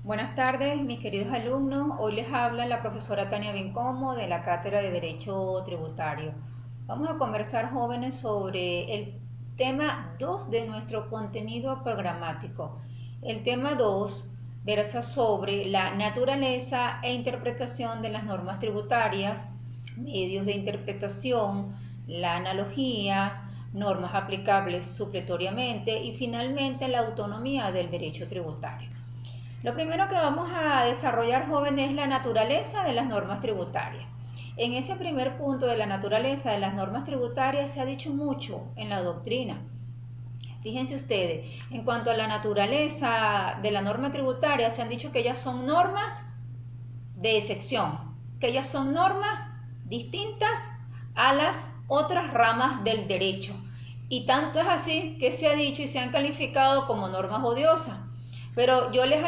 Buenas tardes, mis queridos alumnos. Hoy les habla la profesora Tania Bencomo de la Cátedra de Derecho Tributario. Vamos a conversar, jóvenes, sobre el tema 2 de nuestro contenido programático. El tema 2 versa sobre la naturaleza e interpretación de las normas tributarias, medios de interpretación, la analogía, normas aplicables supletoriamente y finalmente la autonomía del derecho tributario. Lo primero que vamos a desarrollar, jóvenes, es la naturaleza de las normas tributarias. En ese primer punto de la naturaleza de las normas tributarias se ha dicho mucho en la doctrina. Fíjense ustedes, en cuanto a la naturaleza de la norma tributaria, se han dicho que ellas son normas de excepción, que ellas son normas distintas a las otras ramas del derecho. Y tanto es así que se ha dicho y se han calificado como normas odiosas. Pero yo les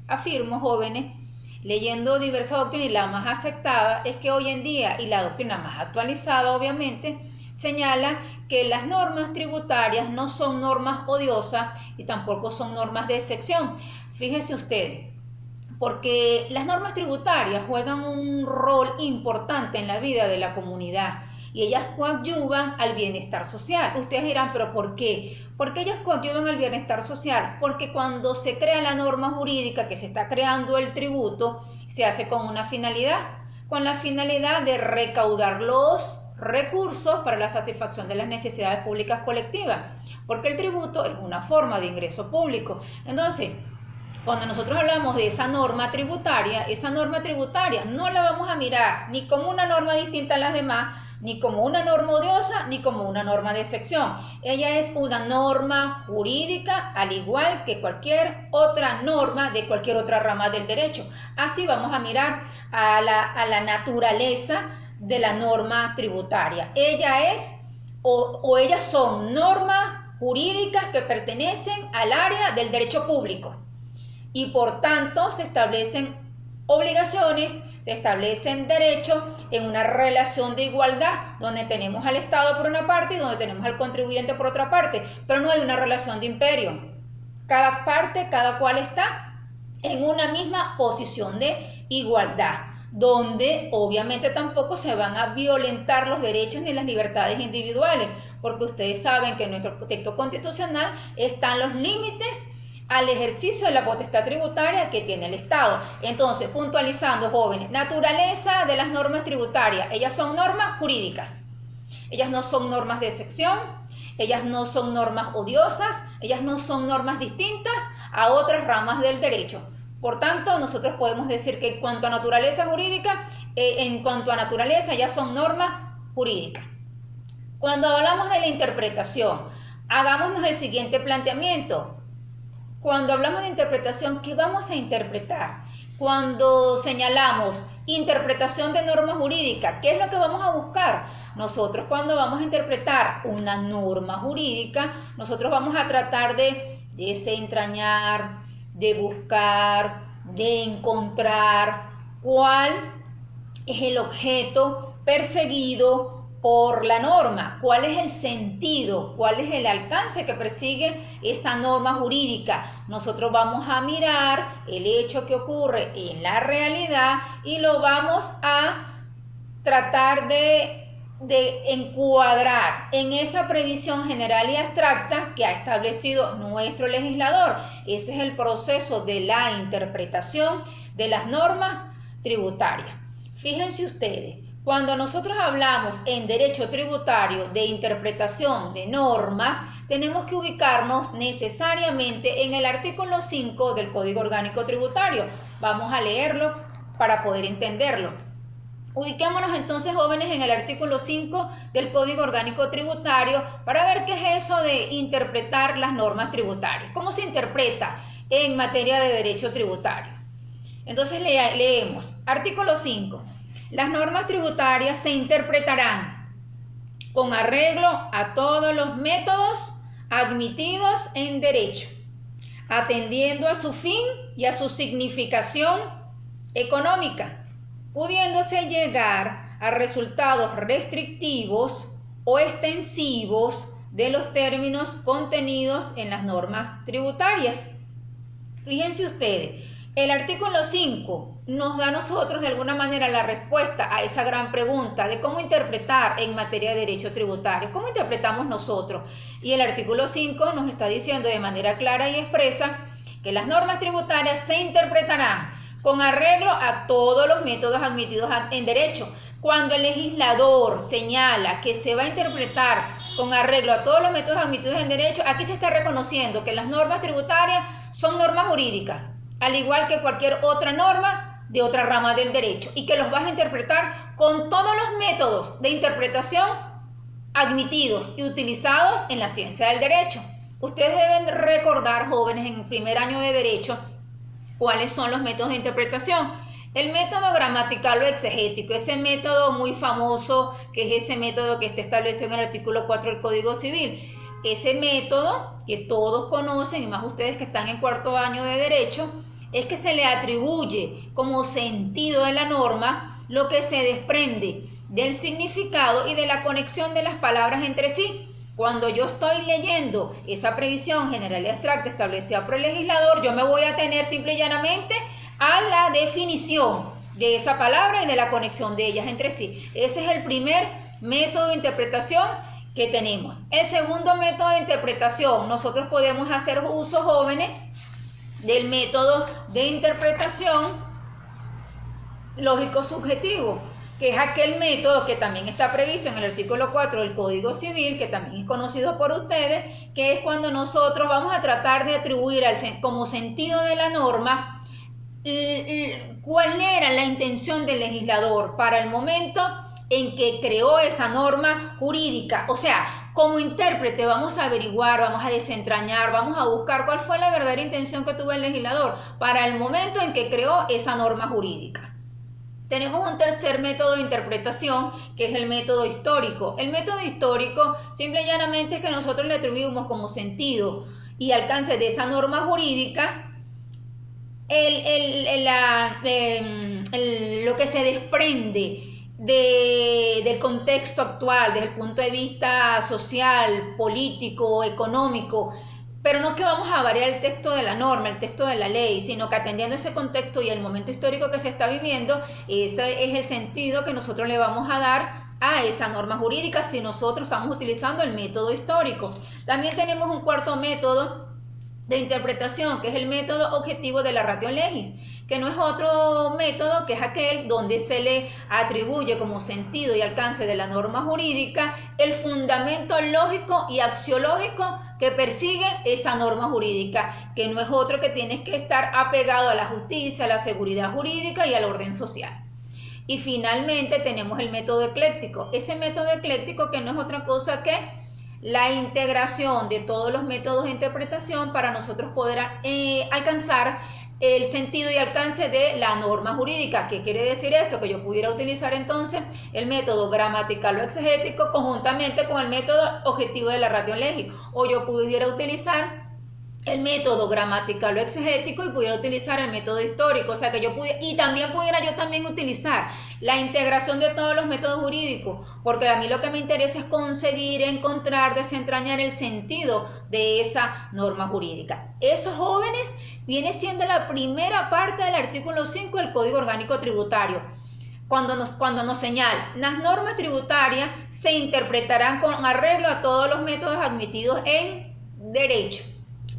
afirmo, jóvenes, leyendo diversas doctrinas, y la más aceptada es que hoy en día, y la doctrina más actualizada obviamente, señala que las normas tributarias no son normas odiosas y tampoco son normas de excepción. Fíjense ustedes, porque las normas tributarias juegan un rol importante en la vida de la comunidad y ellas coadyuvan al bienestar social. Ustedes dirán, ¿pero por qué? ¿Por qué ellas coadyuvan al bienestar social? Porque cuando se crea la norma jurídica, que se está creando el tributo, se hace con una finalidad, con la finalidad de recaudar los recursos para la satisfacción de las necesidades públicas colectivas, porque el tributo es una forma de ingreso público. Entonces, cuando nosotros hablamos de esa norma tributaria no la vamos a mirar ni como una norma distinta a las demás, ni como una norma odiosa, ni como una norma de excepción. Ella es una norma jurídica, al igual que cualquier otra norma de cualquier otra rama del derecho. Así vamos a mirar a la naturaleza de la norma tributaria. Ella es o ellas son normas jurídicas que pertenecen al área del derecho público y por tanto se establecen obligaciones, se establecen derechos en una relación de igualdad, donde tenemos al Estado por una parte y donde tenemos al contribuyente por otra parte, pero no hay una relación de imperio. Cada parte, cada cual está en una misma posición de igualdad, donde obviamente tampoco se van a violentar los derechos ni las libertades individuales, porque ustedes saben que en nuestro texto constitucional están los límites al ejercicio de la potestad tributaria que tiene el Estado. Entonces, puntualizando, jóvenes, naturaleza de las normas tributarias. Ellas son normas jurídicas. Ellas no son normas de excepción, ellas no son normas odiosas, ellas no son normas distintas a otras ramas del derecho. Por tanto, nosotros podemos decir que en cuanto a naturaleza jurídica, ellas son normas jurídicas. Cuando hablamos de la interpretación, hagámonos el siguiente planteamiento. Cuando hablamos de interpretación, ¿qué vamos a interpretar? Cuando señalamos interpretación de normas jurídicas, ¿qué es lo que vamos a buscar? Nosotros, cuando vamos a interpretar una norma jurídica, nosotros vamos a tratar de desentrañar, de buscar, de encontrar cuál es el objeto perseguido por la norma, cuál es el sentido, cuál es el alcance que persigue esa norma jurídica. Nosotros vamos a mirar el hecho que ocurre en la realidad y lo vamos a tratar de encuadrar en esa previsión general y abstracta que ha establecido nuestro legislador. Ese es el proceso de la interpretación de las normas tributarias. Fíjense ustedes, cuando nosotros hablamos en derecho tributario de interpretación de normas, tenemos que ubicarnos necesariamente en el artículo 5 del Código Orgánico Tributario. Vamos a leerlo para poder entenderlo. Ubiquémonos entonces, jóvenes, en el artículo 5 del Código Orgánico Tributario para ver qué es eso de interpretar las normas tributarias. ¿Cómo se interpreta en materia de derecho tributario? Entonces leemos, artículo 5. Las normas tributarias se interpretarán con arreglo a todos los métodos admitidos en derecho, atendiendo a su fin y a su significación económica, pudiéndose llegar a resultados restrictivos o extensivos de los términos contenidos en las normas tributarias. Fíjense ustedes, el artículo 5 nos da a nosotros de alguna manera la respuesta a esa gran pregunta de cómo interpretar en materia de derecho tributario, cómo interpretamos nosotros. Y el artículo 5 nos está diciendo de manera clara y expresa que las normas tributarias se interpretarán con arreglo a todos los métodos admitidos en derecho. Cuando el legislador señala que se va a interpretar con arreglo a todos los métodos admitidos en derecho, aquí se está reconociendo que las normas tributarias son normas jurídicas, al igual que cualquier otra norma de otra rama del derecho, y que los vas a interpretar con todos los métodos de interpretación admitidos y utilizados en la ciencia del derecho. Ustedes deben recordar, jóvenes, en el primer año de derecho, cuáles son los métodos de interpretación. El método gramatical o exegético, ese método muy famoso, que es ese método que está establecido en el artículo 4 del Código Civil. Ese método, que todos conocen, y más ustedes que están en cuarto año de derecho, es que se le atribuye como sentido de la norma lo que se desprende del significado y de la conexión de las palabras entre sí. Cuando yo estoy leyendo esa previsión general y abstracta establecida por el legislador, yo me voy a tener simple y llanamente a la definición de esa palabra y de la conexión de ellas entre sí. Ese es el primer método de interpretación que tenemos. El segundo método de interpretación, nosotros podemos hacer uso, jóvenes, del método de interpretación lógico-subjetivo, que es aquel método que también está previsto en el artículo 4 del Código Civil, que también es conocido por ustedes, que es cuando nosotros vamos a tratar de atribuir como sentido de la norma cuál era la intención del legislador para el momento en que creó esa norma jurídica. O sea, como intérprete vamos a averiguar, vamos a desentrañar, vamos a buscar cuál fue la verdadera intención que tuvo el legislador para el momento en que creó esa norma jurídica. Tenemos un tercer método de interpretación, que es el método histórico. El método histórico simple y llanamente es que nosotros le atribuimos como sentido y alcance de esa norma jurídica lo que se desprende del contexto actual, desde el punto de vista social, político, económico, pero no que vamos a variar el texto de la norma, el texto de la ley, sino que atendiendo ese contexto y el momento histórico que se está viviendo, ese es el sentido que nosotros le vamos a dar a esa norma jurídica si nosotros estamos utilizando el método histórico. También tenemos un cuarto método de interpretación, que es el método objetivo de la ratio legis, que no es otro método que es aquel donde se le atribuye como sentido y alcance de la norma jurídica el fundamento lógico y axiológico que persigue esa norma jurídica, que no es otro que tienes que estar apegado a la justicia, a la seguridad jurídica y al orden social. Y finalmente tenemos el método ecléctico, ese método ecléctico que no es otra cosa que la integración de todos los métodos de interpretación para nosotros poder alcanzar el sentido y alcance de la norma jurídica. ¿Qué quiere decir esto? Que yo pudiera utilizar entonces el método gramatical o exegético conjuntamente con el método objetivo de la ratio legis, o yo pudiera utilizar el método gramatical o exegético y pudiera utilizar el método histórico, o sea que yo pudiera, y también pudiera yo también utilizar la integración de todos los métodos jurídicos, porque a mí lo que me interesa es conseguir encontrar, desentrañar el sentido de esa norma jurídica. Esos, jóvenes, viene siendo la primera parte del artículo 5 del Código Orgánico Tributario. Cuando nos señala, las normas tributarias se interpretarán con arreglo a todos los métodos admitidos en derecho.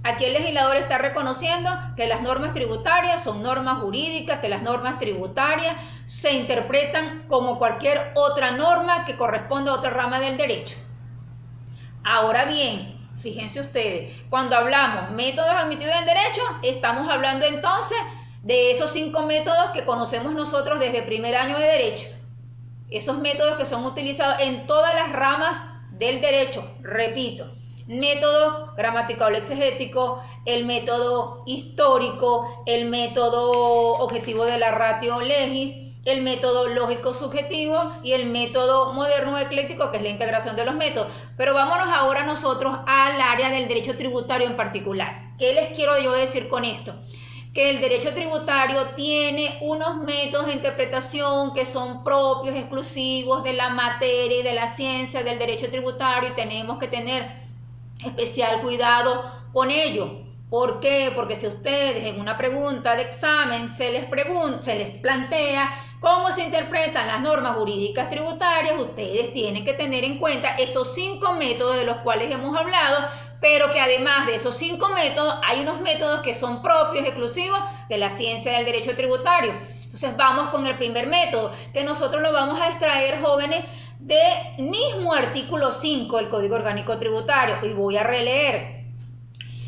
Aquí el legislador está reconociendo que las normas tributarias son normas jurídicas, que las normas tributarias se interpretan como cualquier otra norma que corresponde a otra rama del derecho. Ahora bien, fíjense ustedes, cuando hablamos métodos admitidos en derecho, estamos hablando entonces de esos 5 métodos que conocemos nosotros desde primer año de derecho. Esos métodos que son utilizados en todas las ramas del derecho, repito. Método gramatical o exegético, el método histórico, el método objetivo de la ratio legis, el método lógico subjetivo y el método moderno ecléctico, que es la integración de los métodos. Pero vámonos ahora nosotros al área del derecho tributario en particular. ¿Qué les quiero yo decir con esto? Que el derecho tributario tiene unos métodos de interpretación que son propios, exclusivos de la materia y de la ciencia del derecho tributario, y tenemos que tener especial cuidado con ello. ¿Por qué? Porque si ustedes en una pregunta de examen se les plantea cómo se interpretan las normas jurídicas tributarias, ustedes tienen que tener en cuenta estos 5 métodos de los cuales hemos hablado, pero que además de esos 5 métodos, hay unos métodos que son propios, exclusivos de la ciencia del derecho tributario. Entonces vamos con el primer método, que nosotros lo vamos a extraer, jóvenes, del mismo artículo 5 del Código Orgánico Tributario, y voy a releer.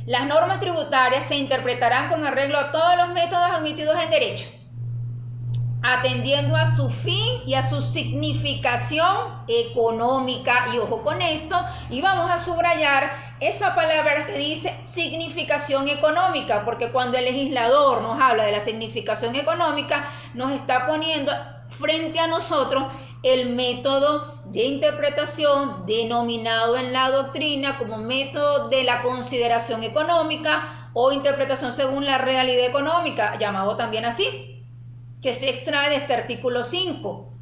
Las normas tributarias se interpretarán con arreglo a todos los métodos admitidos en derecho, atendiendo a su fin y a su significación económica. Y ojo con esto, y vamos a subrayar esa palabra que dice significación económica, porque cuando el legislador nos habla de la significación económica, nos está poniendo frente a nosotros el método de interpretación denominado en la doctrina como método de la consideración económica o interpretación según la realidad económica, llamado también así, que se extrae de este artículo 5.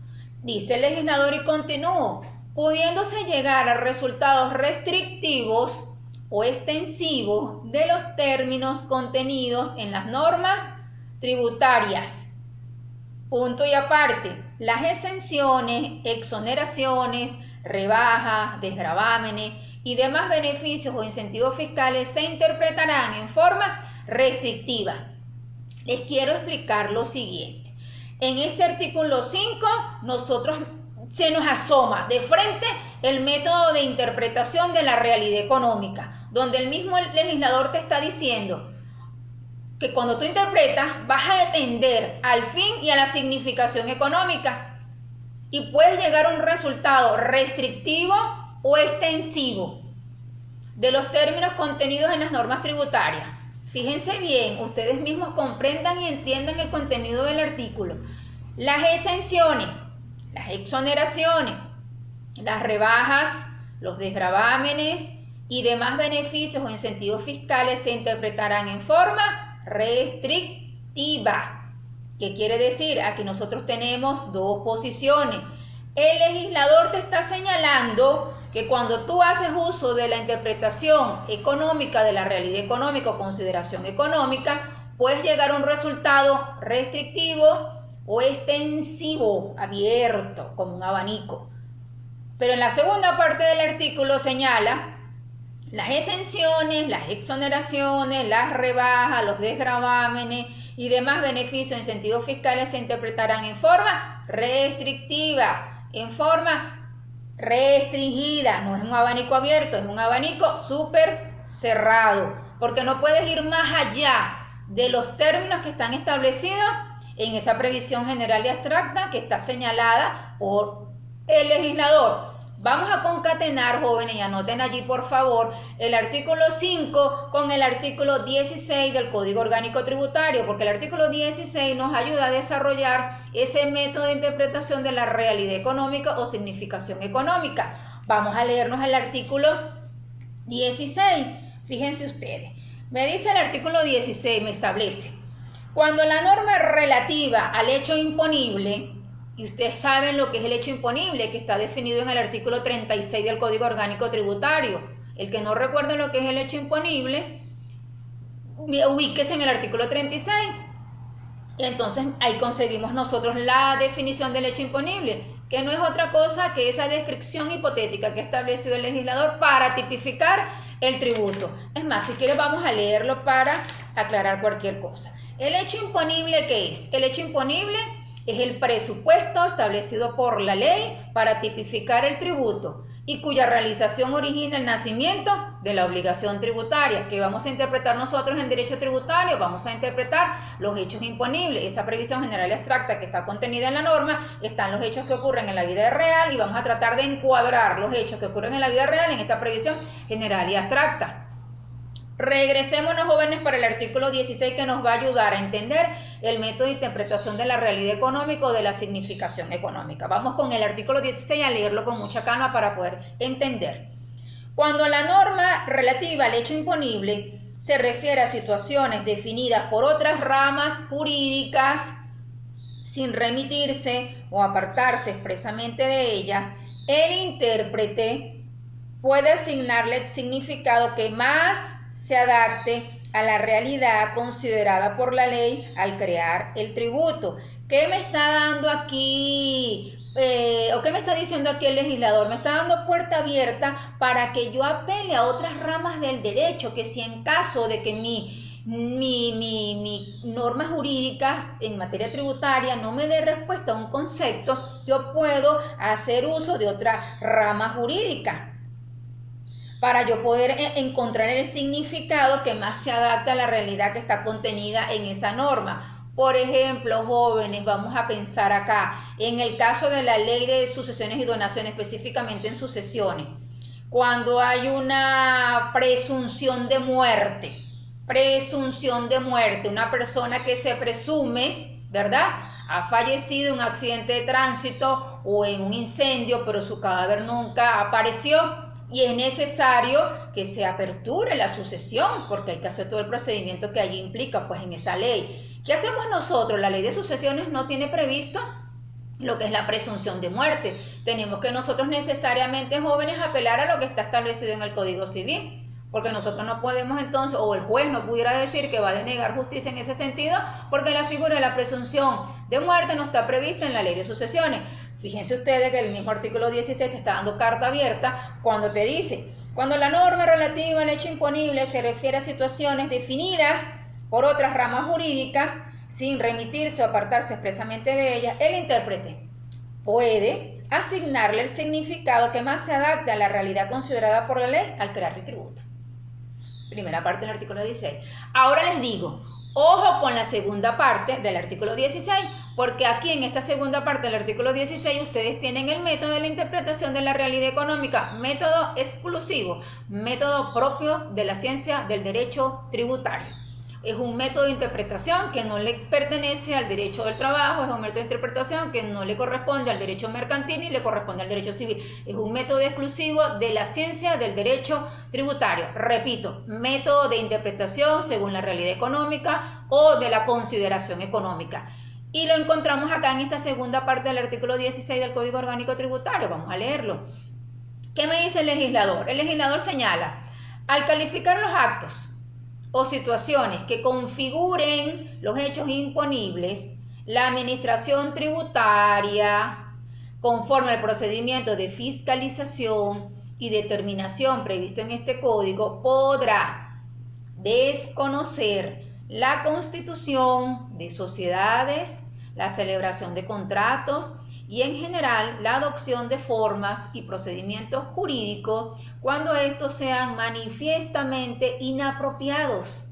Dice el legislador, y continúo, pudiéndose llegar a resultados restrictivos o extensivos de los términos contenidos en las normas tributarias. Punto y aparte, las exenciones, exoneraciones, rebajas, desgravámenes y demás beneficios o incentivos fiscales se interpretarán en forma restrictiva. Les quiero explicar lo siguiente. En este artículo 5, se nos asoma de frente el método de interpretación de la realidad económica, donde el mismo legislador te está diciendo que cuando tú interpretas vas a atender al fin y a la significación económica y puedes llegar a un resultado restrictivo o extensivo de los términos contenidos en las normas tributarias. Fíjense bien, ustedes mismos comprendan y entiendan el contenido del artículo. Las exenciones, las exoneraciones, las rebajas, los desgravámenes y demás beneficios o incentivos fiscales se interpretarán en forma restrictiva. ¿Qué quiere decir? Aquí nosotros tenemos dos posiciones. El legislador te está señalando que cuando tú haces uso de la interpretación económica de la realidad económica o consideración económica, puedes llegar a un resultado restrictivo o extensivo, abierto, como un abanico. Pero en la segunda parte del artículo señala las exenciones, las exoneraciones, las rebajas, los desgravámenes y demás beneficios o incentivos fiscales se interpretarán en forma restrictiva, en forma restringida. No es un abanico abierto, es un abanico súper cerrado, porque no puedes ir más allá de los términos que están establecidos en esa previsión general y abstracta que está señalada por el legislador. Vamos a concatenar, jóvenes, y anoten allí por favor el artículo 5 con el artículo 16 del Código Orgánico Tributario, porque el artículo 16 nos ayuda a desarrollar ese método de interpretación de la realidad económica o significación económica. Vamos a leernos el artículo 16. Fíjense ustedes, me dice el artículo 16, me establece, cuando la norma relativa al hecho imponible, y ustedes saben lo que es el hecho imponible, que está definido en el artículo 36 del Código Orgánico Tributario. El que no recuerde lo que es el hecho imponible, ubíquese en el artículo 36. Entonces ahí conseguimos nosotros la definición del hecho imponible, que no es otra cosa que esa descripción hipotética que ha establecido el legislador para tipificar el tributo. Es más, si quieres vamos a leerlo para aclarar cualquier cosa. ¿El hecho imponible qué es? El hecho imponible es el presupuesto establecido por la ley para tipificar el tributo y cuya realización origina el nacimiento de la obligación tributaria. ¿Qué vamos a interpretar nosotros en derecho tributario? Vamos a interpretar los hechos imponibles. Esa previsión general y abstracta que está contenida en la norma, están los hechos que ocurren en la vida real y vamos a tratar de encuadrar los hechos que ocurren en la vida real en esta previsión general y abstracta. Regresémonos, jóvenes, para el artículo 16 que nos va a ayudar a entender el método de interpretación de la realidad económica o de la significación económica. Vamos con el artículo 16 a leerlo con mucha calma para poder entender. Cuando la norma relativa al hecho imponible se refiere a situaciones definidas por otras ramas jurídicas sin remitirse o apartarse expresamente de ellas, el intérprete puede asignarle el significado que más se adapte a la realidad considerada por la ley al crear el tributo. ¿Qué me está dando aquí? ¿O qué me está diciendo aquí el legislador? Me está dando puerta abierta para que yo apele a otras ramas del derecho, que si en caso de que mi normas jurídicas en materia tributaria no me dé respuesta a un concepto, yo puedo hacer uso de otra rama jurídica para yo poder encontrar el significado que más se adapta a la realidad que está contenida en esa norma. Por ejemplo, jóvenes, vamos a pensar acá, en el caso de la ley de sucesiones y donaciones, específicamente en sucesiones, cuando hay una presunción de muerte, una persona que se presume, ¿verdad?, ha fallecido en un accidente de tránsito o en un incendio, pero su cadáver nunca apareció, y es necesario que se aperture la sucesión, porque hay que hacer todo el procedimiento que allí implica, pues, en esa ley. ¿Qué hacemos nosotros? La ley de sucesiones no tiene previsto lo que es la presunción de muerte. Tenemos que nosotros necesariamente, jóvenes, apelar a lo que está establecido en el Código Civil, porque nosotros no podemos entonces, o el juez no pudiera decir que va a denegar justicia en ese sentido, porque la figura de la presunción de muerte no está prevista en la ley de sucesiones. Fíjense ustedes que el mismo artículo 16 te está dando carta abierta cuando te dice: cuando la norma relativa al hecho imponible se refiere a situaciones definidas por otras ramas jurídicas, sin remitirse o apartarse expresamente de ellas, el intérprete puede asignarle el significado que más se adapte a la realidad considerada por la ley al crear el tributo. Primera parte del artículo 16. Ahora les digo, ojo con la segunda parte del artículo 16, porque aquí en esta segunda parte del artículo 16 ustedes tienen el método de la interpretación de la realidad económica, método exclusivo, método propio de la ciencia del derecho tributario. Es un método de interpretación que no le pertenece al derecho del trabajo, es un método de interpretación que no le corresponde al derecho mercantil ni le corresponde al derecho civil. Es un método exclusivo de la ciencia del derecho tributario. Repito, método de interpretación según la realidad económica o de la consideración económica. Y lo encontramos acá en esta segunda parte del artículo 16 del Código Orgánico Tributario. Vamos a leerlo. ¿Qué me dice el legislador? El legislador señala: al calificar los actos o situaciones que configuren los hechos imponibles, la administración tributaria, conforme al procedimiento de fiscalización y determinación previsto en este código, podrá desconocer la constitución de sociedades, la celebración de contratos y en general la adopción de formas y procedimientos jurídicos cuando estos sean manifiestamente inapropiados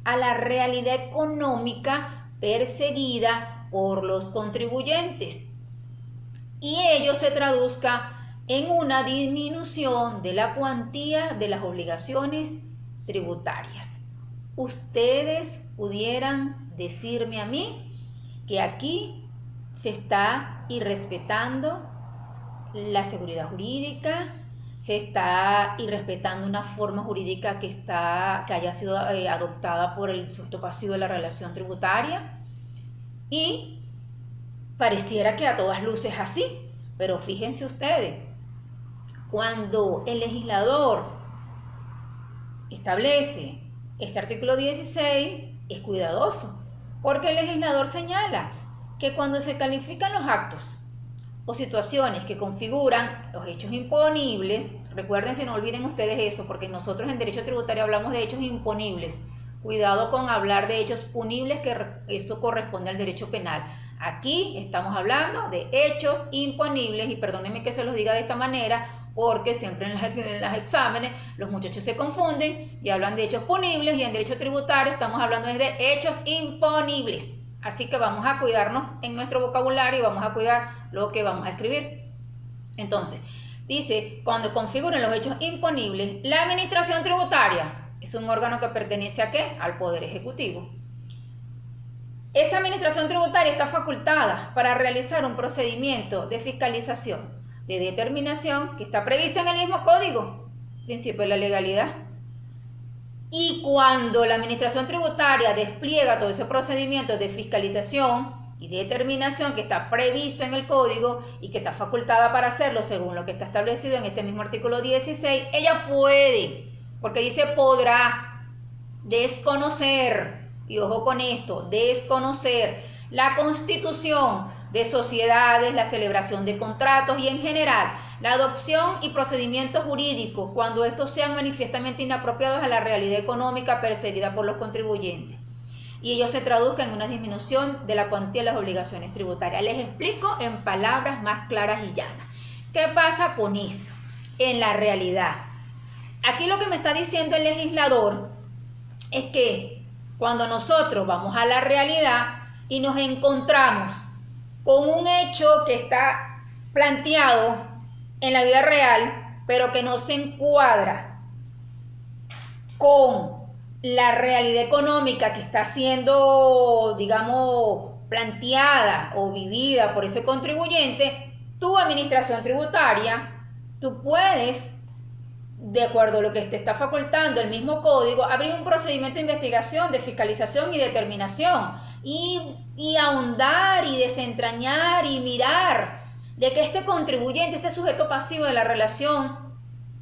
a la realidad económica perseguida por los contribuyentes y ello se traduzca en una disminución de la cuantía de las obligaciones tributarias. Ustedes pudieran decirme a mí que aquí se está irrespetando la seguridad jurídica, se está irrespetando una forma jurídica que haya sido adoptada por el sujeto pasivo de la relación tributaria, y pareciera que a todas luces así, pero fíjense ustedes, cuando el legislador establece este artículo 16 es cuidadoso, porque el legislador señala que cuando se califican los actos o situaciones que configuran los hechos imponibles, recuérdense, no olviden ustedes eso, porque nosotros en derecho tributario hablamos de hechos imponibles. Cuidado con hablar de hechos punibles, que eso corresponde al derecho penal. Aquí estamos hablando de hechos imponibles, y perdónenme que se los diga de esta manera, porque siempre en los exámenes los muchachos se confunden y hablan de hechos punibles, y en derecho tributario estamos hablando de hechos imponibles. Así que vamos a cuidarnos en nuestro vocabulario y vamos a cuidar lo que vamos a escribir. Entonces, dice, cuando configuren los hechos imponibles, la administración tributaria es un órgano que pertenece ¿a qué? Al Poder Ejecutivo. Esa administración tributaria está facultada para realizar un procedimiento de fiscalización, de determinación, que está previsto en el mismo código, principio de la legalidad. Y cuando la administración tributaria despliega todo ese procedimiento de fiscalización y de determinación que está previsto en el código y que está facultada para hacerlo según lo que está establecido en este mismo artículo 16, ella puede, porque dice podrá, desconocer, y ojo con esto, desconocer la constitución de sociedades, la celebración de contratos y en general la adopción y procedimientos jurídicos cuando estos sean manifiestamente inapropiados a la realidad económica perseguida por los contribuyentes y ello se traduzca en una disminución de la cuantía de las obligaciones tributarias. Les explico en palabras más claras y llanas. ¿Qué pasa con esto en la realidad? Aquí lo que me está diciendo el legislador es que cuando nosotros vamos a la realidad y nos encontramos con un hecho que está planteado en la vida real, pero que no se encuadra con la realidad económica que está siendo, digamos, planteada o vivida por ese contribuyente, tu administración tributaria, tú puedes, de acuerdo a lo que te está facultando el mismo código, abrir un procedimiento de investigación, de fiscalización y determinación y ahondar y desentrañar y mirar de que este contribuyente, este sujeto pasivo de la relación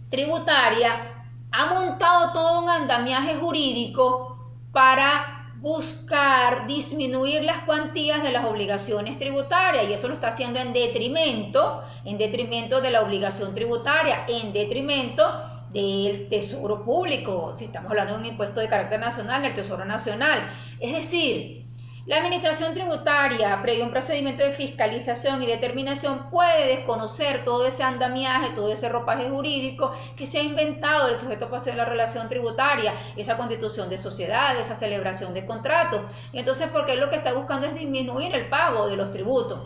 tributaria, ha montado todo un andamiaje jurídico para buscar disminuir las cuantías de las obligaciones tributarias y eso lo está haciendo en detrimento de la obligación tributaria, en detrimento del tesoro público, si estamos hablando de un impuesto de carácter nacional, del tesoro nacional. Es decir, la administración tributaria, previo a un procedimiento de fiscalización y determinación, puede desconocer todo ese andamiaje, todo ese ropaje jurídico que se ha inventado del sujeto pasivo de la relación tributaria, esa constitución de sociedades, esa celebración de contratos. Y entonces, porque lo que está buscando es disminuir el pago de los tributos.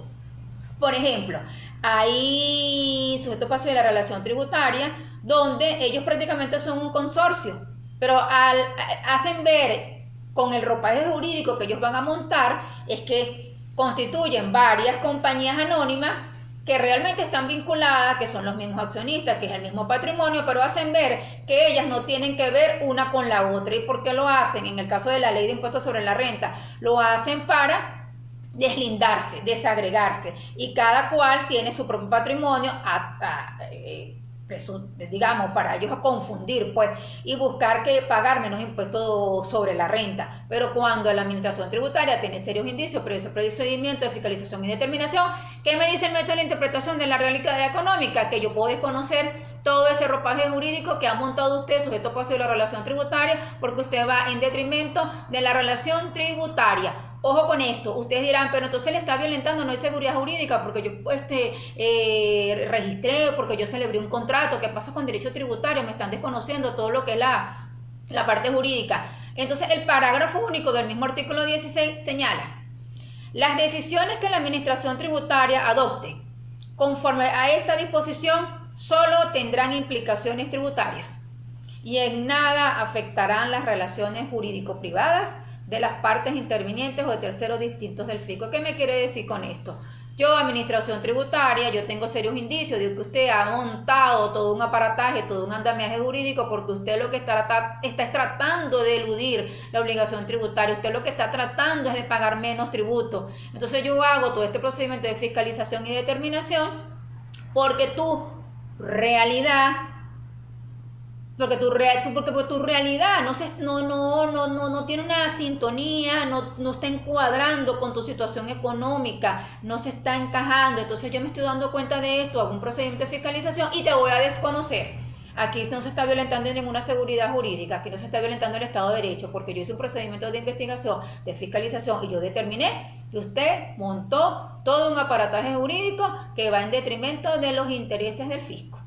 Por ejemplo, hay sujetos pasivos de la relación tributaria donde ellos prácticamente son un consorcio, pero hacen ver con el ropaje jurídico que ellos van a montar es que constituyen varias compañías anónimas que realmente están vinculadas, que son los mismos accionistas, que es el mismo patrimonio, pero hacen ver que ellas no tienen que ver una con la otra. ¿Y por qué lo hacen? En el caso de la ley de impuestos sobre la renta, lo hacen para deslindarse, desagregarse, y cada cual tiene su propio patrimonio digamos, para ellos confundir, pues, y buscar que pagar menos impuestos sobre la renta. Pero cuando la administración tributaria tiene serios indicios, pero ese procedimiento de fiscalización y determinación, ¿qué me dice el método de la interpretación de la realidad económica? Que yo puedo desconocer todo ese ropaje jurídico que ha montado usted, sujeto pasivo de la relación tributaria, porque usted va en detrimento de la relación tributaria. Ojo con esto, ustedes dirán, pero entonces le está violentando, no hay seguridad jurídica porque yo registré, porque yo celebré un contrato. ¿Qué pasa con derecho tributario? Me están desconociendo todo lo que es la parte jurídica. Entonces el parágrafo único del mismo artículo 16 señala: las decisiones que la administración tributaria adopte conforme a esta disposición solo tendrán implicaciones tributarias y en nada afectarán las relaciones jurídico-privadas de las partes intervinientes o de terceros distintos del fisco. ¿Qué me quiere decir con esto? Yo, administración tributaria, yo tengo serios indicios de que usted ha montado todo un aparataje, todo un andamiaje jurídico, porque usted lo que está tratando de eludir la obligación tributaria, usted lo que está tratando es de pagar menos tributo. Entonces yo hago todo este procedimiento de fiscalización y determinación porque tu realidad no tiene una sintonía, no está encuadrando con tu situación económica, no se está encajando. Entonces yo me estoy dando cuenta de esto, hago un procedimiento de fiscalización y te voy a desconocer. Aquí no se está violentando ninguna seguridad jurídica, aquí no se está violentando el Estado de Derecho, porque yo hice un procedimiento de investigación, de fiscalización, y yo determiné que usted montó todo un aparataje jurídico que va en detrimento de los intereses del fisco.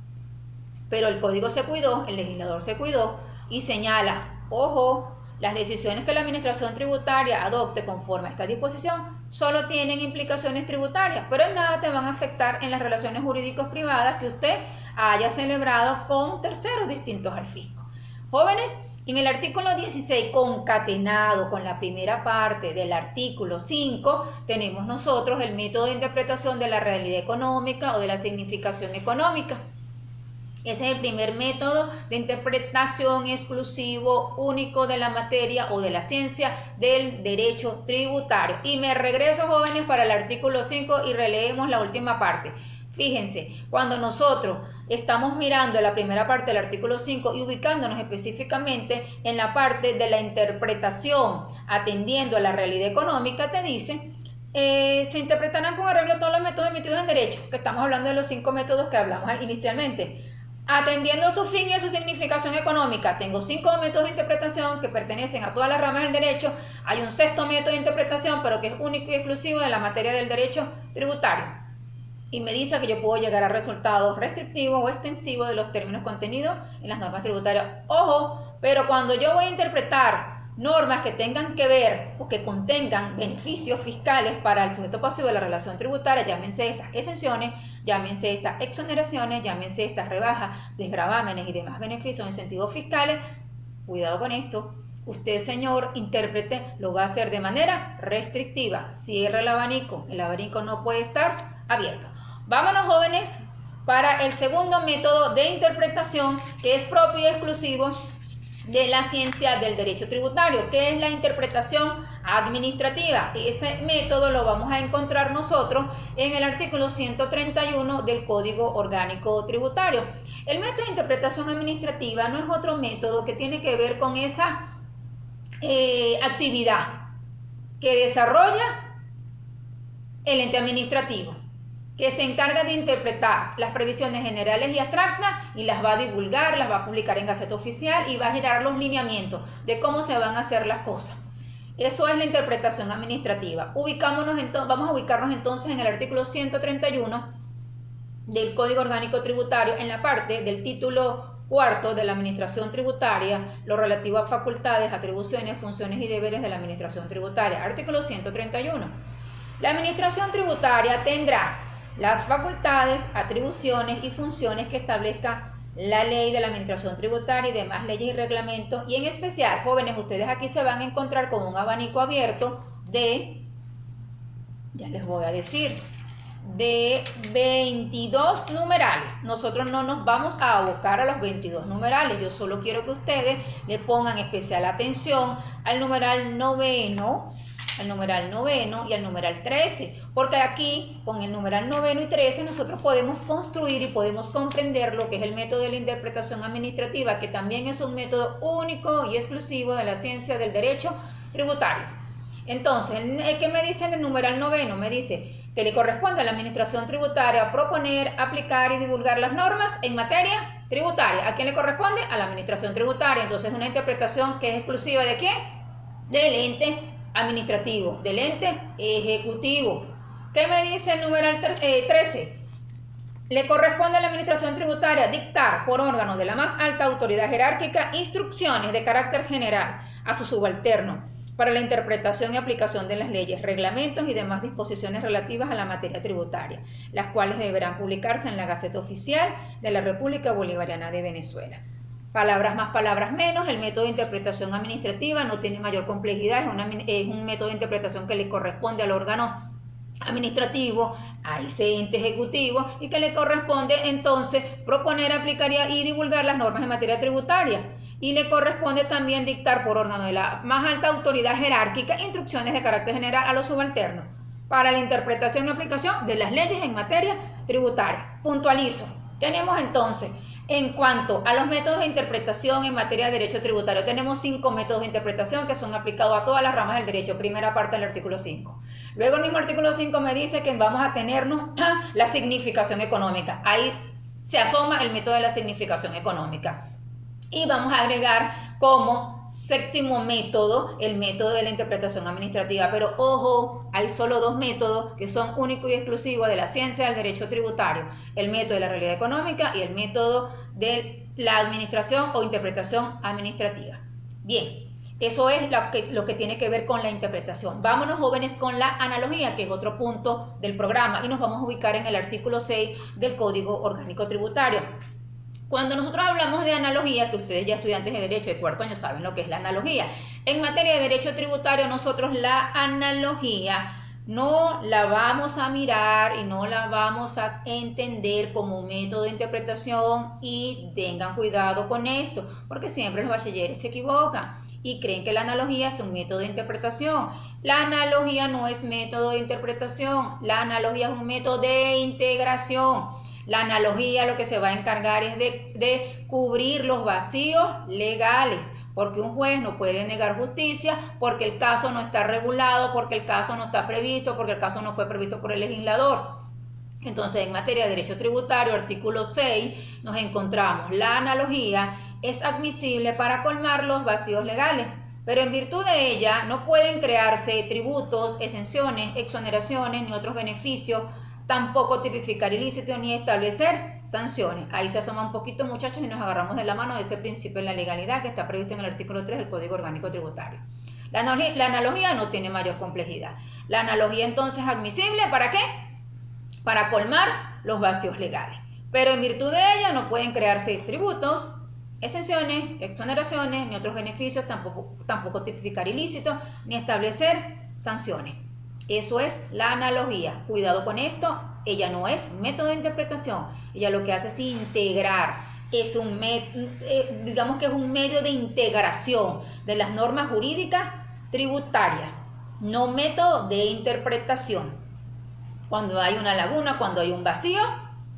Pero el código se cuidó, el legislador se cuidó y señala, ojo, las decisiones que la administración tributaria adopte conforme a esta disposición solo tienen implicaciones tributarias, pero en nada te van a afectar en las relaciones jurídicas privadas que usted haya celebrado con terceros distintos al fisco. Jóvenes, en el artículo 16, concatenado con la primera parte del artículo 5, tenemos nosotros el método de interpretación de la realidad económica o de la significación económica. Ese es el primer método de interpretación exclusivo, único de la materia o de la ciencia del derecho tributario. Y me regreso, jóvenes, para el artículo 5 y releemos la última parte. Fíjense, cuando nosotros estamos mirando la primera parte del artículo 5 y ubicándonos específicamente en la parte de la interpretación, atendiendo a la realidad económica, te dice, se interpretarán con arreglo todos los métodos emitidos en derecho, que estamos hablando de los 5 métodos que hablamos inicialmente. Atendiendo a su fin y a su significación económica, tengo 5 métodos de interpretación que pertenecen a todas las ramas del derecho. Hay un 6º método de interpretación, pero que es único y exclusivo de la materia del derecho tributario. Y me dice que yo puedo llegar a resultados restrictivos o extensivos de los términos contenidos en las normas tributarias. Ojo, pero cuando yo voy a interpretar normas que tengan que ver o que contengan beneficios fiscales para el sujeto pasivo de la relación tributaria, llámense estas exenciones, llámense estas exoneraciones, llámense estas rebajas, desgravámenes y demás beneficios o incentivos fiscales, cuidado con esto. Usted, señor intérprete, lo va a hacer de manera restrictiva. Cierra el abanico no puede estar abierto. Vámonos, jóvenes, para el segundo método de interpretación, que es propio y exclusivo de la ciencia del derecho tributario, que es la interpretación administrativa. Ese método lo vamos a encontrar nosotros en el artículo 131 del Código Orgánico Tributario. El método de interpretación administrativa no es otro método que tiene que ver con esa actividad que desarrolla el ente administrativo, que se encarga de interpretar las previsiones generales y abstractas y las va a divulgar, las va a publicar en Gaceta Oficial y va a generar los lineamientos de cómo se van a hacer las cosas. Eso es la interpretación administrativa. Vamos a ubicarnos entonces en el artículo 131 del Código Orgánico Tributario, en la parte del título cuarto de la Administración Tributaria, lo relativo a facultades, atribuciones, funciones y deberes de la Administración Tributaria. Artículo 131. La Administración Tributaria tendrá las facultades, atribuciones y funciones que establezca la ley de la administración tributaria y demás leyes y reglamentos, y en especial, jóvenes, ustedes aquí se van a encontrar con un abanico abierto de, ya les voy a decir, de 22 numerales. Nosotros no nos vamos a abocar a los 22 numerales, yo solo quiero que ustedes le pongan especial atención al numeral noveno y al numeral 13, porque aquí con el numeral 9 y 13 nosotros podemos construir y podemos comprender lo que es el método de la interpretación administrativa, que también es un método único y exclusivo de la ciencia del derecho tributario. Entonces, ¿qué me dice en el numeral 9? Me dice que le corresponde a la administración tributaria proponer, aplicar y divulgar las normas en materia tributaria. ¿A quién le corresponde? A la administración tributaria. Entonces, una interpretación que es exclusiva ¿de quién? Del ente administrativo, del ente ejecutivo. ¿Qué me dice el numeral 13? Le corresponde a la administración tributaria dictar por órgano de la más alta autoridad jerárquica instrucciones de carácter general a su subalterno para la interpretación y aplicación de las leyes, reglamentos y demás disposiciones relativas a la materia tributaria, las cuales deberán publicarse en la Gaceta Oficial de la República Bolivariana de Venezuela. Palabras más, palabras menos, el método de interpretación administrativa no tiene mayor complejidad, es un método de interpretación que le corresponde al órgano administrativo, a ese ente ejecutivo, y que le corresponde entonces proponer, aplicar y divulgar las normas en materia tributaria, y le corresponde también dictar por órgano de la más alta autoridad jerárquica instrucciones de carácter general a los subalternos para la interpretación y aplicación de las leyes en materia tributaria. Puntualizo. Tenemos entonces, en cuanto a los métodos de interpretación en materia de derecho tributario, tenemos 5 métodos de interpretación que son aplicados a todas las ramas del derecho, primera parte del artículo 5. Luego el mismo artículo 5 me dice que vamos a tenernos la significación económica. Ahí se asoma el método de la significación económica. Y vamos a agregar como 7º método el método de la interpretación administrativa. Pero ojo, hay solo 2 métodos que son únicos y exclusivos de la ciencia del derecho tributario: el método de la realidad económica y el método de la administración o interpretación administrativa. Bien, eso es lo que tiene que ver con la interpretación. Vámonos, jóvenes, con la analogía, que es otro punto del programa, y nos vamos a ubicar en el artículo 6 del Código Orgánico Tributario. Cuando nosotros hablamos de analogía, que ustedes ya estudiantes de Derecho de cuarto año saben lo que es la analogía. En materia de Derecho Tributario, nosotros la analogía no la vamos a mirar y no la vamos a entender como un método de interpretación, y tengan cuidado con esto, porque siempre los bachilleres se equivocan y creen que la analogía es un método de interpretación. La analogía no es método de interpretación, la analogía es un método de integración. La analogía lo que se va a encargar es de cubrir los vacíos legales, porque un juez no puede negar justicia porque el caso no está regulado, porque el caso no está previsto, porque el caso no fue previsto por el legislador. Entonces, en materia de derecho tributario, artículo 6, nos encontramos la analogía es admisible para colmar los vacíos legales, pero en virtud de ella no pueden crearse tributos, exenciones, exoneraciones ni otros beneficios, tampoco tipificar ilícito ni establecer sanciones. Ahí se asoma un poquito, muchachos, y nos agarramos de la mano de ese principio de la legalidad que está previsto en el artículo 3 del Código Orgánico Tributario. La analogía no tiene mayor complejidad. La analogía entonces es admisible ¿para qué? Para colmar los vacíos legales. Pero en virtud de ella no pueden crearse tributos, exenciones, exoneraciones, ni otros beneficios, tampoco tipificar ilícitos, ni establecer sanciones. Eso es la analogía. Cuidado con esto, ella no es método de interpretación, ella lo que hace es integrar, digamos que es un medio de integración de las normas jurídicas tributarias, no método de interpretación. Cuando hay una laguna, cuando hay un vacío,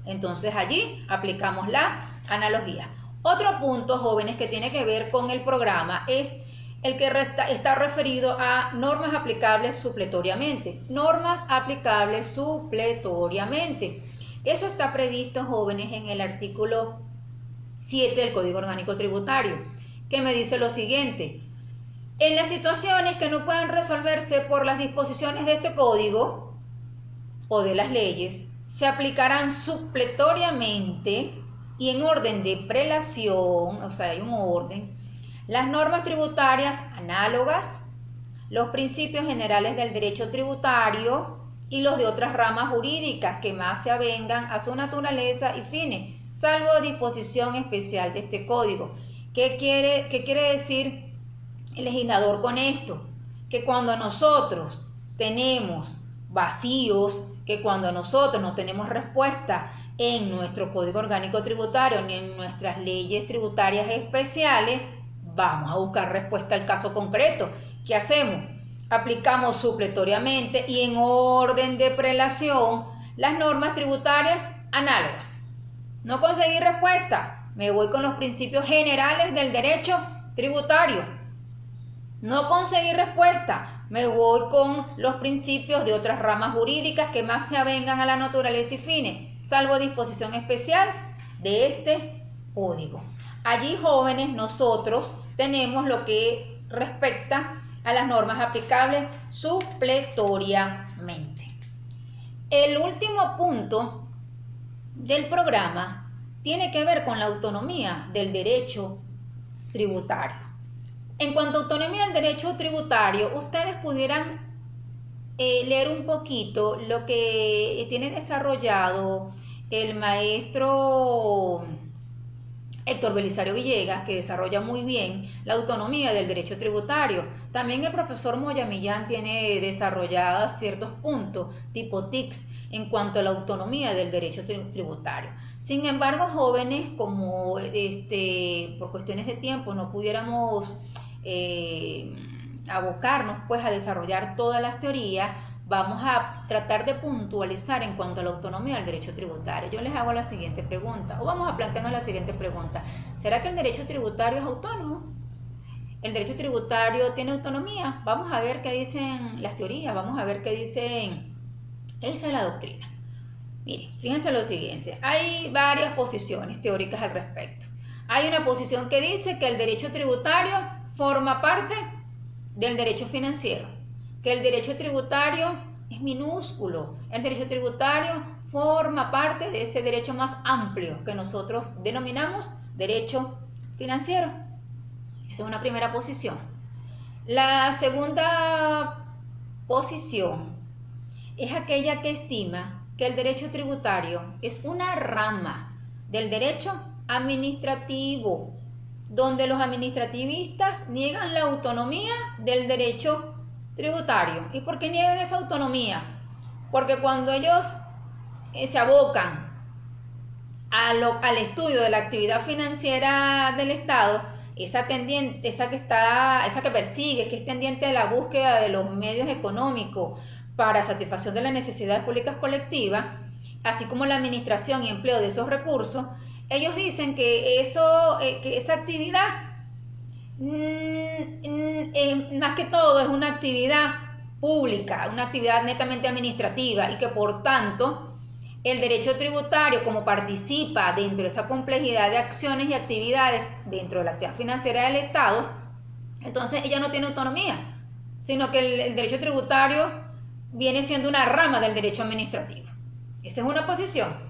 entonces allí aplicamos la analogía. Otro punto, jóvenes, que tiene que ver con el programa es el que está referido a normas aplicables supletoriamente. Normas aplicables supletoriamente. Eso está previsto, jóvenes, en el artículo 7 del Código Orgánico Tributario, que me dice lo siguiente. En las situaciones que no puedan resolverse por las disposiciones de este código o de las leyes, se aplicarán supletoriamente y en orden de prelación, o sea, hay un orden, las normas tributarias análogas, los principios generales del derecho tributario y los de otras ramas jurídicas que más se avengan a su naturaleza y fines, salvo disposición especial de este código. ¿Qué quiere decir el legislador con esto? Que cuando nosotros tenemos vacíos, que cuando nosotros no tenemos respuesta en nuestro Código Orgánico Tributario ni en nuestras leyes tributarias especiales, vamos a buscar respuesta al caso concreto. ¿Qué hacemos? Aplicamos supletoriamente y en orden de prelación las normas tributarias análogas. No conseguí respuesta, me voy con los principios generales del derecho tributario. No conseguí respuesta, me voy con los principios de otras ramas jurídicas que más se avengan a la naturaleza y fines, salvo disposición especial de este código. Allí, jóvenes, nosotros tenemos lo que respecta a las normas aplicables supletoriamente. El último punto del programa tiene que ver con la autonomía del derecho tributario. En cuanto a autonomía del derecho tributario, ustedes pudieran leer un poquito lo que tiene desarrollado el maestro Héctor Belisario Villegas, que desarrolla muy bien la autonomía del derecho tributario. También el profesor Moya Millán tiene desarrolladas ciertos puntos tipo TICS en cuanto a la autonomía del derecho tributario. Sin embargo, jóvenes, como por cuestiones de tiempo no pudiéramos abocarnos pues a desarrollar todas las teorías, vamos a tratar de puntualizar en cuanto a la autonomía del derecho tributario. Yo les hago la siguiente pregunta, o vamos a plantearnos la siguiente pregunta. ¿Será que el derecho tributario es autónomo? ¿El derecho tributario tiene autonomía? Vamos a ver qué dicen las teorías, vamos a ver qué dice la doctrina. Miren, fíjense lo siguiente, hay varias posiciones teóricas al respecto. Hay una posición que dice que el derecho tributario forma parte del derecho financiero, que el derecho tributario es minúsculo, el derecho tributario forma parte de ese derecho más amplio que nosotros denominamos derecho financiero. Esa es una primera posición. La segunda posición es aquella que estima que el derecho tributario es una rama del derecho administrativo, donde los administrativistas niegan la autonomía del derecho tributario. ¿Y por qué niegan esa autonomía? Porque cuando ellos se abocan al estudio de la actividad financiera del Estado, esa que persigue, que es tendiente a la búsqueda de los medios económicos para satisfacción de las necesidades públicas colectivas, así como la administración y empleo de esos recursos, ellos dicen que esa actividad, más que todo, es una actividad pública, una actividad netamente administrativa, y que por tanto el derecho tributario, como participa dentro de esa complejidad de acciones y actividades dentro de la actividad financiera del Estado, entonces ella no tiene autonomía, sino que el derecho tributario viene siendo una rama del derecho administrativo. Esa es una posición.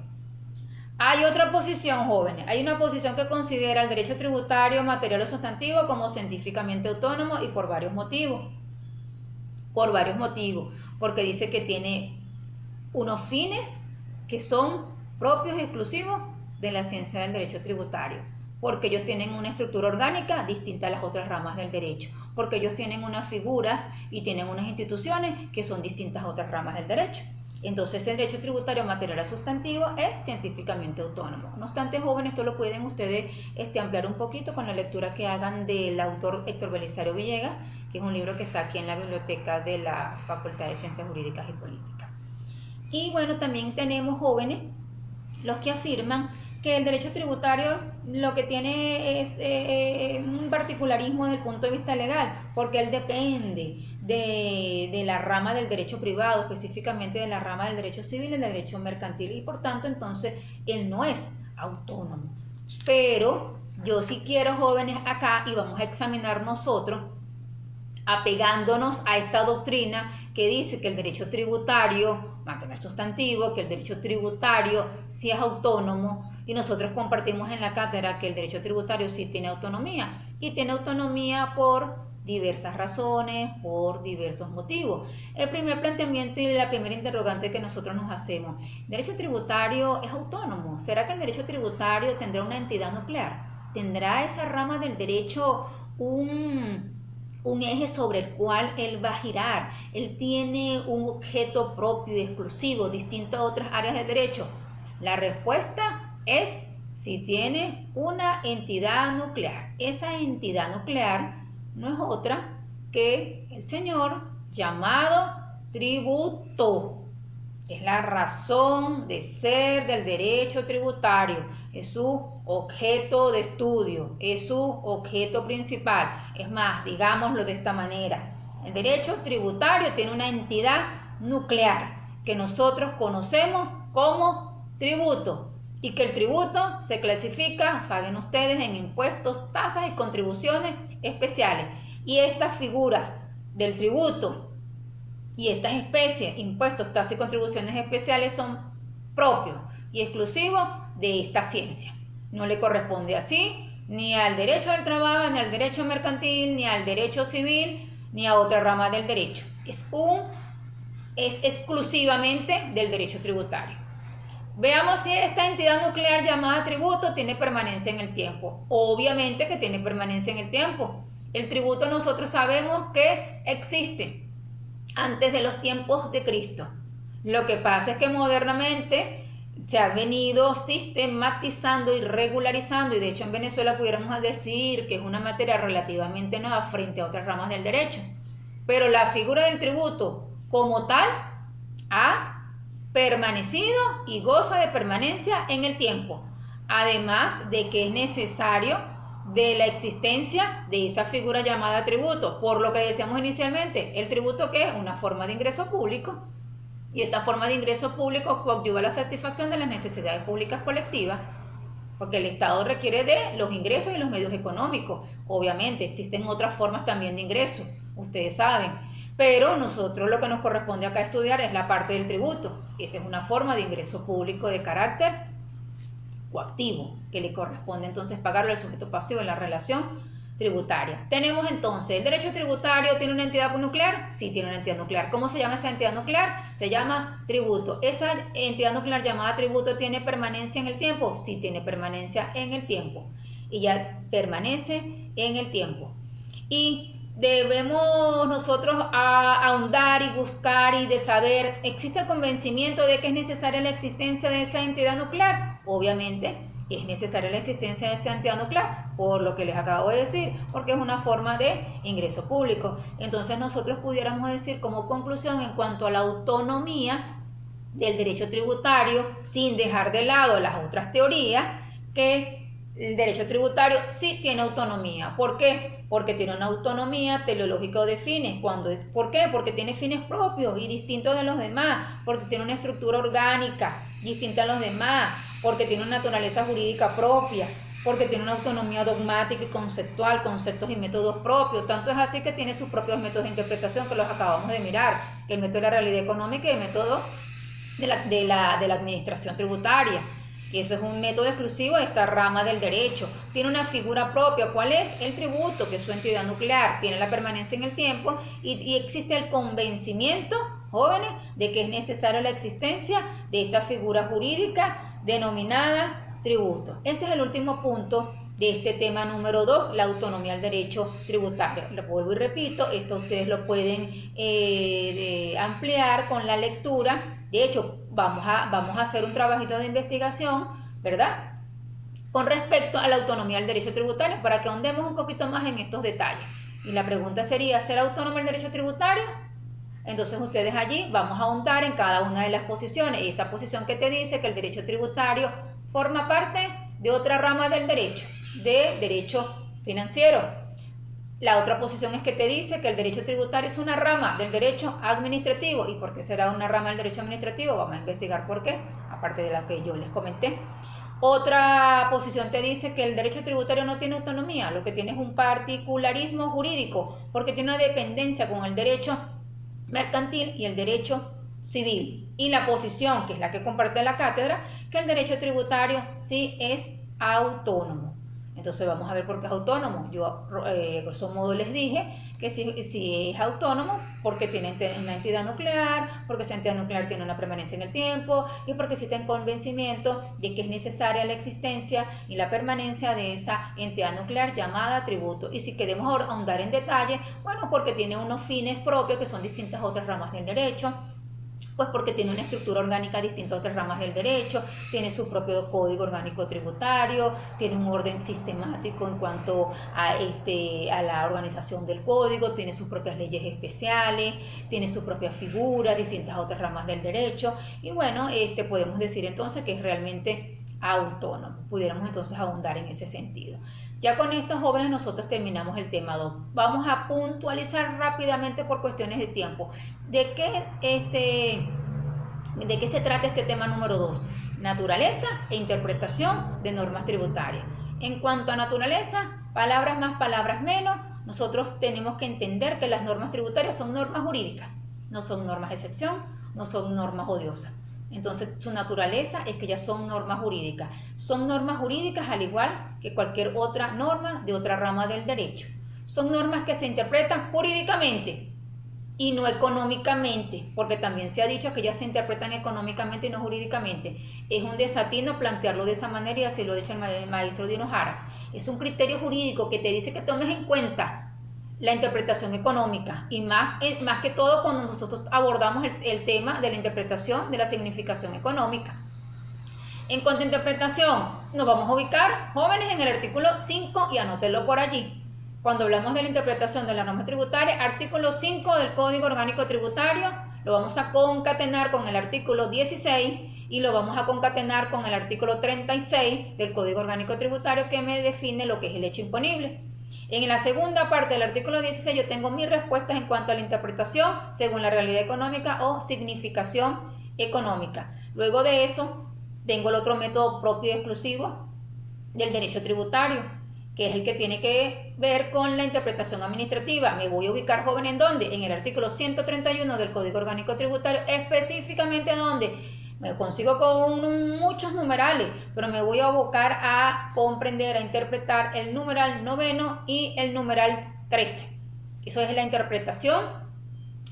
Hay otra posición, jóvenes. Hay una posición que considera el derecho tributario material o sustantivo como científicamente autónomo, y por varios motivos. Porque dice que tiene unos fines que son propios y exclusivos de la ciencia del derecho tributario, porque ellos tienen una estructura orgánica distinta a las otras ramas del derecho, porque ellos tienen unas figuras y tienen unas instituciones que son distintas a otras ramas del derecho. Entonces el derecho tributario material o sustantivo es científicamente autónomo. No obstante, jóvenes, esto lo pueden ustedes ampliar un poquito con la lectura que hagan del autor Héctor Belisario Villegas, que es un libro que está aquí en la biblioteca de la Facultad de Ciencias Jurídicas y Políticas. Y bueno, también tenemos, jóvenes, los que afirman que el derecho tributario lo que tiene es un particularismo desde el punto de vista legal, porque él depende de la rama del derecho privado, específicamente de la rama del derecho civil y del derecho mercantil, y por tanto entonces él no es autónomo. Pero yo sí quiero, jóvenes, acá, y vamos a examinar nosotros, apegándonos a esta doctrina que dice que el derecho tributario, mantener sustantivo, que el derecho tributario sí es autónomo, y nosotros compartimos en la cátedra que el derecho tributario sí tiene autonomía, y tiene autonomía por diversas razones, por diversos motivos. El primer planteamiento y la primera interrogante que nosotros nos hacemos: ¿el derecho tributario es autónomo? ¿Será que el derecho tributario tendrá una entidad nuclear? ¿Tendrá esa rama del derecho un eje sobre el cual él va a girar? ¿Él tiene un objeto propio y exclusivo, distinto a otras áreas del derecho? La respuesta es si tiene una entidad nuclear. Esa entidad nuclear no es otra que el señor llamado tributo. Es la razón de ser del derecho tributario, es su objeto de estudio, es su objeto principal. Es más, digámoslo de esta manera: el derecho tributario tiene una entidad nuclear que nosotros conocemos como tributo, y que el tributo se clasifica, saben ustedes, en impuestos, tasas y contribuciones especiales. Y esta figura del tributo y estas especies, impuestos, tasas y contribuciones especiales, son propios y exclusivos de esta ciencia. No le corresponde así ni al derecho del trabajo, ni al derecho mercantil, ni al derecho civil, ni a otra rama del derecho. Es exclusivamente del derecho tributario. Veamos si esta entidad nuclear llamada tributo tiene permanencia en el tiempo. Obviamente que tiene permanencia en el tiempo. El tributo nosotros sabemos que existe antes de los tiempos de Cristo. Lo que pasa es que modernamente se ha venido sistematizando y regularizando, y de hecho en Venezuela pudiéramos decir que es una materia relativamente nueva frente a otras ramas del derecho. Pero la figura del tributo como tal ha permanecido y goza de permanencia en el tiempo, además de que es necesario de la existencia de esa figura llamada tributo, por lo que decíamos inicialmente, el tributo, que es una forma de ingreso público, y esta forma de ingreso público coadyuva la satisfacción de las necesidades públicas colectivas, porque el Estado requiere de los ingresos y los medios económicos. Obviamente existen otras formas también de ingreso, ustedes saben, pero nosotros lo que nos corresponde acá estudiar es la parte del tributo. Esa es una forma de ingreso público de carácter coactivo, que le corresponde entonces pagarlo al sujeto pasivo en la relación tributaria. Tenemos entonces, ¿el derecho tributario tiene una entidad nuclear? Sí, tiene una entidad nuclear. ¿Cómo se llama esa entidad nuclear? Se llama tributo. ¿Esa entidad nuclear llamada tributo tiene permanencia en el tiempo? Sí, tiene permanencia en el tiempo. Y ya permanece en el tiempo. Y debemos nosotros ahondar y buscar y de saber, ¿existe el convencimiento de que es necesaria la existencia de esa entidad nuclear? Obviamente es necesaria la existencia de esa entidad nuclear, por lo que les acabo de decir, porque es una forma de ingreso público. Entonces nosotros pudiéramos decir como conclusión en cuanto a la autonomía, del derecho tributario, sin dejar de lado las otras teorías, que el derecho tributario sí tiene autonomía. ¿Por qué? Porque tiene una autonomía teleológica o de fines. ¿Por qué? Porque tiene fines propios y distintos de los demás, porque tiene una estructura orgánica distinta a los demás, porque tiene una naturaleza jurídica propia, porque tiene una autonomía dogmática y conceptual, conceptos y métodos propios. Tanto es así que tiene sus propios métodos de interpretación, que los acabamos de mirar, que el método de la realidad económica y el método de la administración tributaria. Y eso es un método exclusivo de esta rama del derecho. Tiene una figura propia. ¿Cuál es? El tributo, que es su entidad nuclear. Tiene la permanencia en el tiempo y existe el convencimiento, jóvenes, de que es necesaria la existencia de esta figura jurídica denominada tributo. Ese es el último punto de este tema número 2, la autonomía del derecho tributario. Lo vuelvo y repito, esto ustedes lo pueden ampliar con la lectura. De hecho, vamos a hacer un trabajito de investigación, ¿verdad?, con respecto a la autonomía del derecho tributario, para que ahondemos un poquito más en estos detalles. Y la pregunta sería, ¿será autónomo el derecho tributario? Entonces ustedes allí vamos a ahondar en cada una de las posiciones. Esa posición que te dice que el derecho tributario forma parte de otra rama del derecho, de derecho financiero. La otra posición es que te dice que el derecho tributario es una rama del derecho administrativo. ¿Y por qué será una rama del derecho administrativo? Vamos a investigar por qué, aparte de la que yo les comenté. Otra posición te dice que el derecho tributario no tiene autonomía, lo que tiene es un particularismo jurídico, porque tiene una dependencia con el derecho mercantil y el derecho civil. Y la posición, que es la que comparte la cátedra, que el derecho tributario sí es autónomo. Entonces vamos a ver por qué es autónomo. Yo, grosso modo, les dije que si es autónomo porque tiene una entidad nuclear, porque esa entidad nuclear tiene una permanencia en el tiempo y porque existe el convencimiento de que es necesaria la existencia y la permanencia de esa entidad nuclear llamada tributo. Y si queremos ahondar en detalle, bueno, porque tiene unos fines propios que son distintas a otras ramas del derecho, pues porque tiene una estructura orgánica distinta a otras ramas del derecho, tiene su propio código orgánico tributario, tiene un orden sistemático en cuanto a la organización del código, tiene sus propias leyes especiales, tiene sus propias figuras distintas a otras ramas del derecho, y bueno, podemos decir entonces que es realmente autónomo. Pudiéramos entonces ahondar en ese sentido. Ya con estos jóvenes nosotros terminamos el tema 2. Vamos a puntualizar rápidamente por cuestiones de tiempo. ¿De qué se trata este tema número 2? Naturaleza e interpretación de normas tributarias. En cuanto a naturaleza, palabras más, palabras menos, nosotros tenemos que entender que las normas tributarias son normas jurídicas, no son normas de excepción, no son normas odiosas. Entonces, su naturaleza es que ya son normas jurídicas. Son normas jurídicas al igual que cualquier otra norma de otra rama del derecho. Son normas que se interpretan jurídicamente y no económicamente, porque también se ha dicho que ya se interpretan económicamente y no jurídicamente. Es un desatino plantearlo de esa manera y así lo ha dicho el maestro Dino Jarax. Es un criterio jurídico que te dice que tomes en cuenta la interpretación económica y más que todo cuando nosotros abordamos el tema de la interpretación de la significación económica. En cuanto a interpretación, nos vamos a ubicar, jóvenes, en el artículo 5 y anótenlo por allí. Cuando hablamos de la interpretación de la norma tributaria, artículo 5 del Código Orgánico Tributario, lo vamos a concatenar con el artículo 16 y lo vamos a concatenar con el artículo 36 del Código Orgánico Tributario, que me define lo que es el hecho imponible. En la segunda parte del artículo 16 yo tengo mis respuestas en cuanto a la interpretación según la realidad económica o significación económica. Luego de eso tengo el otro método propio y exclusivo del derecho tributario, que es el que tiene que ver con la interpretación administrativa. Me voy a ubicar, joven, ¿en dónde? En el artículo 131 del Código Orgánico Tributario, específicamente donde me consigo con muchos numerales, pero me voy a abocar a comprender, a interpretar el numeral 9 y el numeral 13. Eso es la interpretación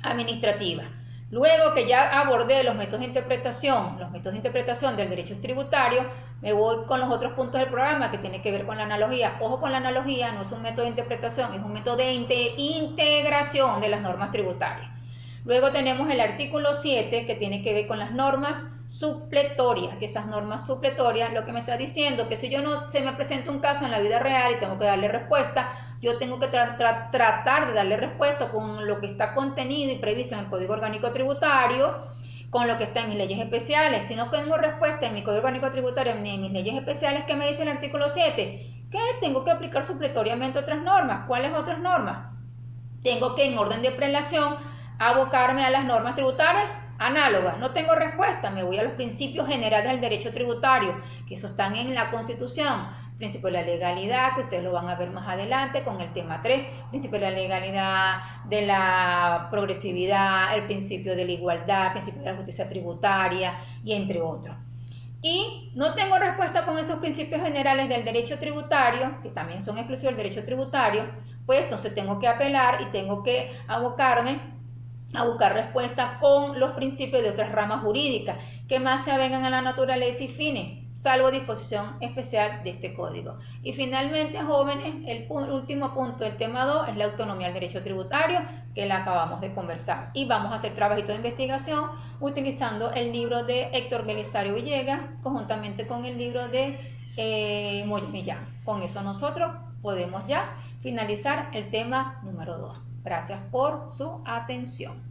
administrativa. Luego que ya abordé los métodos de interpretación del derecho tributario, me voy con los otros puntos del programa que tiene que ver con la analogía. Ojo con la analogía, no es un método de interpretación, es un método de integración de las normas tributarias. Luego tenemos el artículo 7 que tiene que ver con las normas supletorias. Esas normas supletorias lo que me está diciendo que si yo no se me presenta un caso en la vida real y tengo que darle respuesta, yo tengo que tratar de darle respuesta con lo que está contenido y previsto en el Código Orgánico Tributario, con lo que está en mis leyes especiales. Si no tengo respuesta en mi Código Orgánico Tributario ni en mis leyes especiales, ¿qué me dice el artículo 7? Que tengo que aplicar supletoriamente otras normas. ¿Cuáles otras normas? Tengo que, en orden de prelación, abocarme a las normas tributarias análogas. No tengo respuesta, me voy a los principios generales del derecho tributario, que eso están en la Constitución. Principio de la legalidad, que ustedes lo van a ver más adelante con el tema 3, principio de la legalidad, de la progresividad, el principio de la igualdad, el principio de la justicia tributaria y entre otros. Y no tengo respuesta con esos principios generales del derecho tributario, que también son exclusivos del derecho tributario, pues entonces tengo que apelar y tengo que abocarme a buscar respuesta con los principios de otras ramas jurídicas que más se avengan a la naturaleza y fines, salvo disposición especial de este código. Y finalmente, jóvenes, el último punto del tema 2 es la autonomía del derecho tributario, que la acabamos de conversar. Y vamos a hacer trabajito de investigación utilizando el libro de Héctor Belisario Villegas, conjuntamente con el libro de Moya Millán. Con eso nosotros podemos ya finalizar el tema número 2. Gracias por su atención.